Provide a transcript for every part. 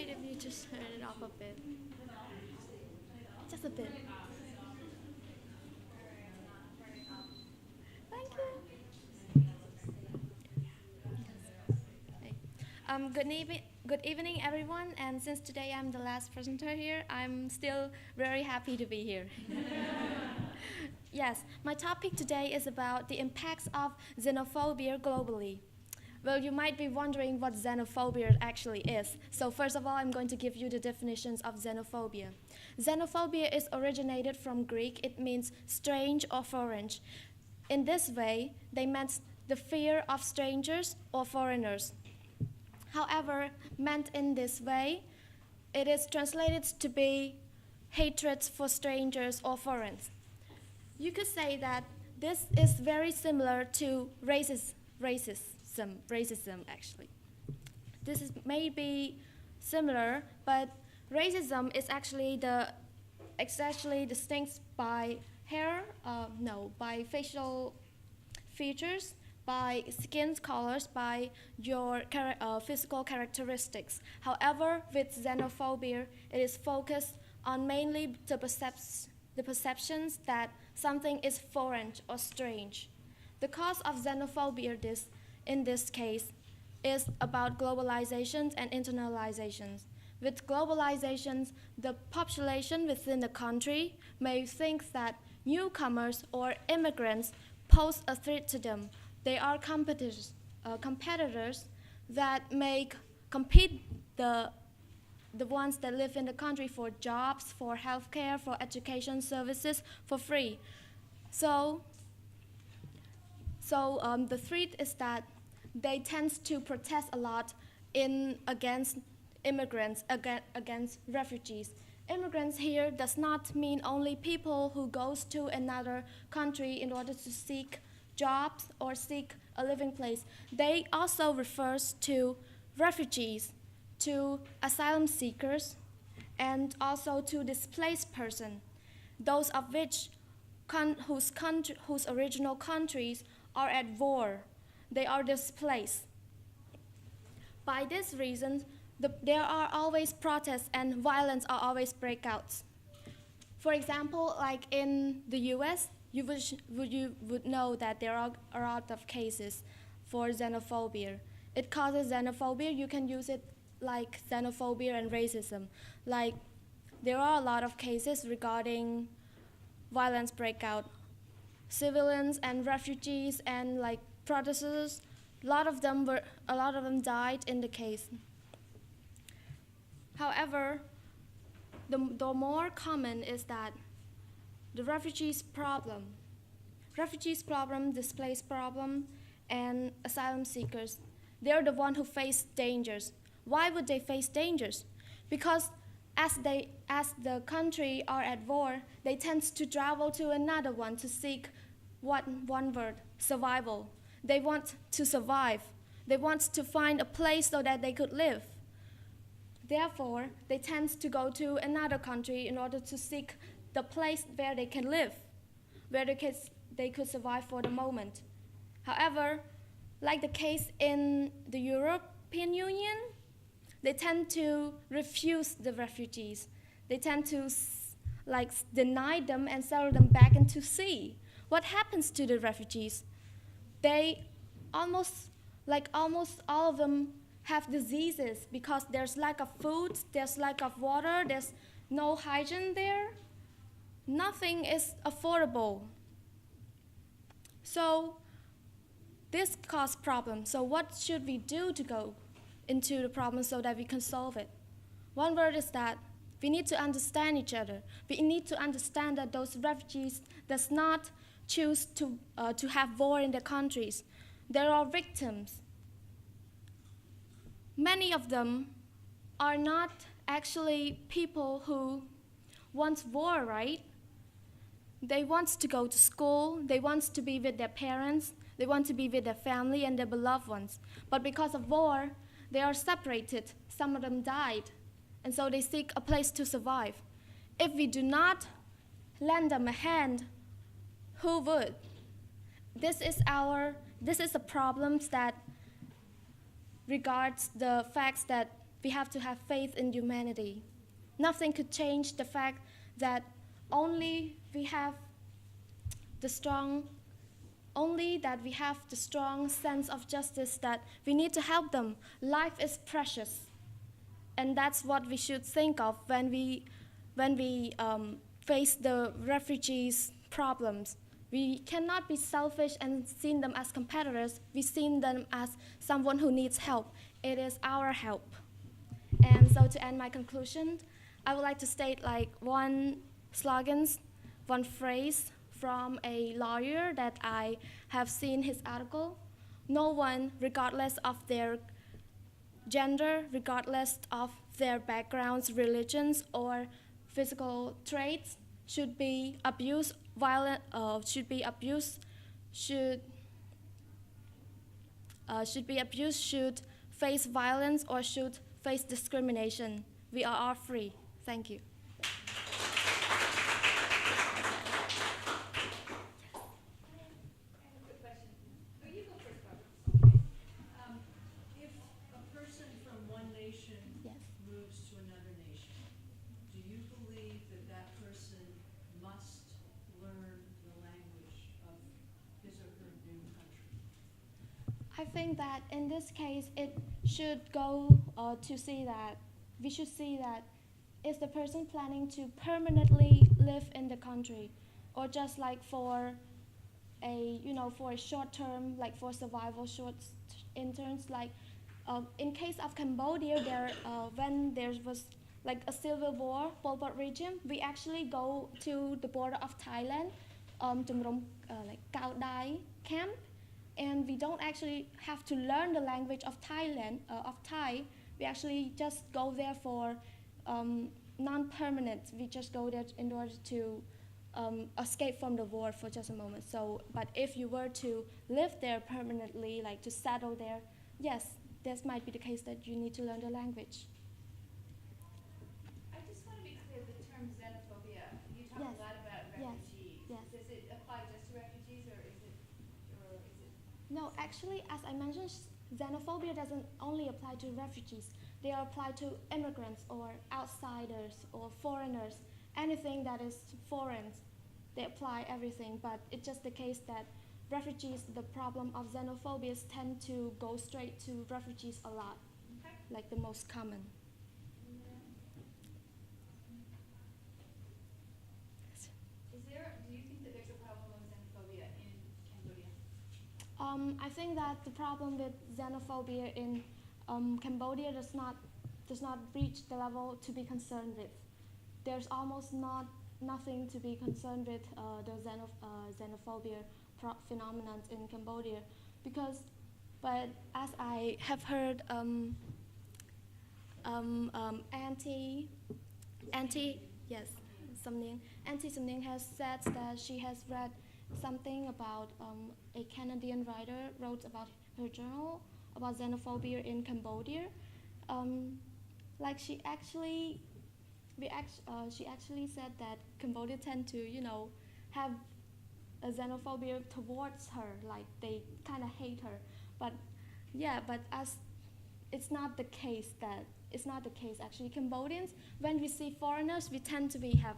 great if you just turn it off a bit. Just a bit. Thank you. Hey. Good evening, everyone. And since today I'm the last presenter here, I'm still very happy to be here. Yes, my topic today is about the impacts of xenophobia globally. Well, you might be wondering what xenophobia actually is. So first of all, I'm going to give you the definitions of xenophobia. Xenophobia is originated from Greek. It means strange or foreign. In this way, they meant the fear of strangers or foreigners. However, meant in this way, it is translated to be hatred for strangers or foreigners. You could say that this is very similar to racism actually. This is maybe similar, but racism is actually distinct by by facial features, by skin colors, by your physical characteristics. However, with xenophobia, it is focused on mainly the perceptions that something is foreign or strange. The cause of xenophobia in this case is about globalizations and internalizations. With globalizations, the population within the country may think that newcomers or immigrants pose a threat to them. They are competitors that may compete the ones that live in the country for jobs, for healthcare, for education services for free. So the threat is that they tend to protest a lot against immigrants, against refugees. Immigrants here does not mean only people who goes to another country in order to seek jobs or seek a living place. They also refers to refugees, to asylum seekers, and also to displaced person, those of which whose original countries are at war. They are displaced. By this reason, there are always protests and violence are always breakouts. For example, like in the US, you would know that there are a lot of cases for xenophobia. It causes xenophobia. You can use it like xenophobia and racism. Like there are a lot of cases regarding violence breakout. Civilians and refugees and like protesters, a lot of them died in the case. However, the more common is that the refugees problem, displaced problem, and asylum seekers, they're the one who face dangers. Why would they face dangers? Because as the country are at war, they tend to travel to another one to seek one word, survival. They want to survive. They want to find a place so that they could live. Therefore, they tend to go to another country in order to seek the place where they can live, where they could survive for the moment. However, like the case in the European Union, they tend to refuse the refugees. They tend to deny them and settle them back into sea. What happens to the refugees? They almost all of them have diseases because there's lack of food, there's lack of water, there's no hygiene there. Nothing is affordable. So this causes problems. So what should we do to go into the problem so that we can solve it? One word is that we need to understand each other. We need to understand that those refugees does not choose to have war in their countries. There are victims. Many of them are not actually people who want war, right? They want to go to school, they want to be with their parents, they want to be with their family and their beloved ones. But because of war, they are separated. Some of them died, and so they seek a place to survive. If we do not lend them a hand, who would? This is a problem that regards the facts that we have to have faith in humanity. Nothing could change the fact that only we have the strong sense of justice that we need to help them. Life is precious, and that's what we should think of when we face the refugees' problems. We cannot be selfish and see them as competitors. We see them as someone who needs help. It is our help. And so to end my conclusion, I would like to state like one phrase from a lawyer that I have seen his article. No one, regardless of their gender, regardless of their backgrounds, religions, or physical traits, should be abused, should face violence, or should face discrimination. We are all free. Thank you. I think that in this case, it should go to see that we should see that is the person planning to permanently live in the country, or just like for a short term, like for survival short interns. Like in case of Cambodia, when there was like a civil war, Pol Pot regime, we actually go to the border of Thailand, like Cao Dai camp. And we don't actually have to learn the language of Thai. We actually just go there for non-permanent. We just go there in order to escape from the war for just a moment. So, but if you were to live there permanently, like to settle there, yes, this might be the case that you need to learn the language. I just want to be clear, the term xenophobia, you talk a lot about refugees. Yes. Does it apply just to refugees, or is it? No, actually, as I mentioned, xenophobia doesn't only apply to refugees. They apply to immigrants or outsiders or foreigners, anything that is foreign. They apply everything, but it's just the case that refugees, the problem of xenophobia tend to go straight to refugees a lot, like the most common. Do you think that there's a problem of xenophobia in Cambodia? I think that the problem with xenophobia in Cambodia does not reach the level to be concerned with. There's almost nothing to be concerned with the xenophobia phenomenon in Cambodia, but as I have heard, Auntie Samning has said that she has read something about a Canadian writer wrote about her journal about xenophobia in Cambodia. Like she actually said that Cambodia tend to have a xenophobia towards her, like they kind of hate her. But as it's not the case actually. Cambodians, when we see foreigners, we tend to have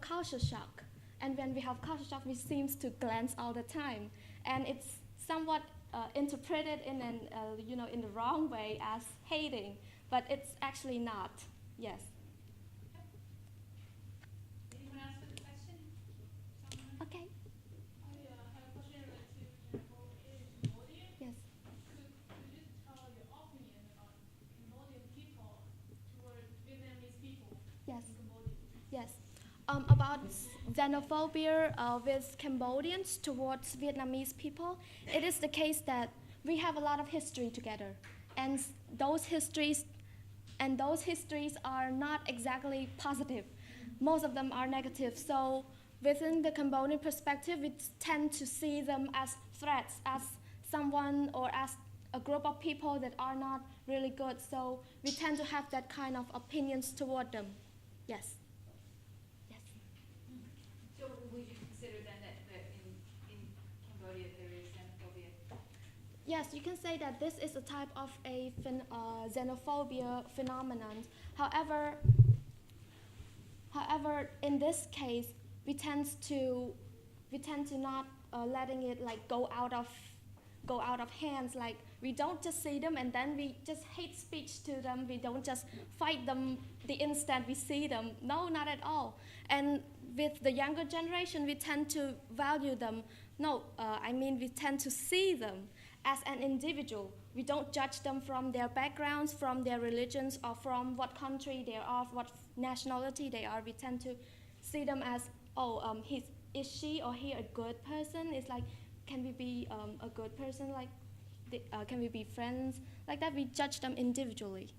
culture shock. And when we have culture shock, we seem to glance all the time, and it's somewhat interpreted in in the wrong way as hating, but it's actually not. Yes. Anyone else with a question? Okay. I have a question related to Cambodia. Yes. Could you tell your opinion about Cambodian people toward Vietnamese people Yes. in Cambodia? Yes. About xenophobia with Cambodians towards Vietnamese people, it is the case that we have a lot of history together, and those histories are not exactly positive. Most of them are negative. So within the Cambodian perspective, we tend to see them as threats, as someone or as a group of people that are not really good. So we tend to have that kind of opinions toward them. Yes. So would you consider then that in Cambodia there is xenophobia? Yes, you can say that this is a type of a xenophobia phenomenon. However, however, in this case, we tend to not letting it like go out of hands. Like we don't just see them and then we just hate speech to them. We don't just fight them the instant we see them. No, not at all. And with the younger generation, we tend to value them. No, I mean we tend to see them as an individual. We don't judge them from their backgrounds, from their religions, or from what country they are, what nationality they are. We tend to see them as, oh, is she or he a good person? It's like, can we be a good person? Like, can we be friends? Like that, we judge them individually.